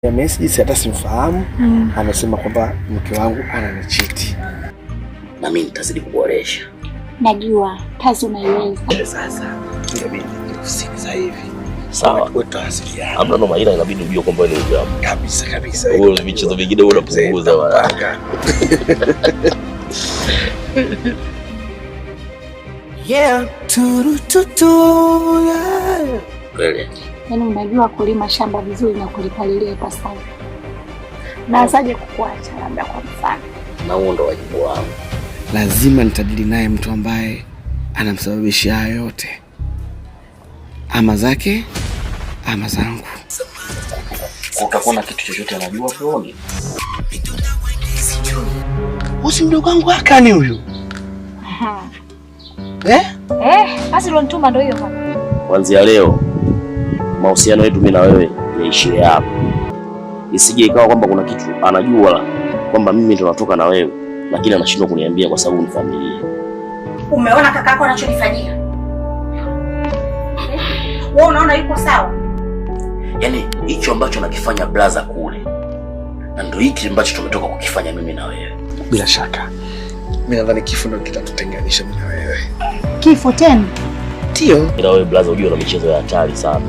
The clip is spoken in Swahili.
ya message hata simfahamu. Amesema kwamba mke wangu ananichiti. Na mimi nitazidi kuboresha. Najua kazi unaiweza. Sasa inabidi ofisini sasa hivi. Sawa. Hamna noma, ila inabidi ujue kwamba ni ujamu. Kabisa. Wewe michezo mingine unapunguza bwana. Yeah. Kweli. Yaani unajua kulima shamba vizuri na kulipalilia ipasavyo. Na asaje kukuacha labda kwa mfano. Na huo ndo wajibu wangu. Lazima nitadili naye mtu ambaye anamsababishia hayo yote. Ama zake ama zangu. Utakuwa na kitu chochote anajua fulani. Usi mdogo wangu akani huyu. Basi lonituma ndio hiyo bwana. Kuanzia leo mahusiano yetu mimi na wewe yaishie hapa. Isije ikawa kwamba kuna kitu anajua kwamba mimi ndo natoka na wewe lakini anashindwa kuniambia kwa sababu ni familia. Umeona kaka yako anachonifanyia? Wewe unaona yuko sawa? Yaani hicho ambacho nakifanya blaza kule na ndio hiki ambacho tumetoka kukifanya mimi na wewe. Bila shaka. Mimi nadhani kifo ndio kitatutenganisha mimi na wewe. Kifo tena? Ndio. Ila wewe blaza unajua na michezo ya hatari sana.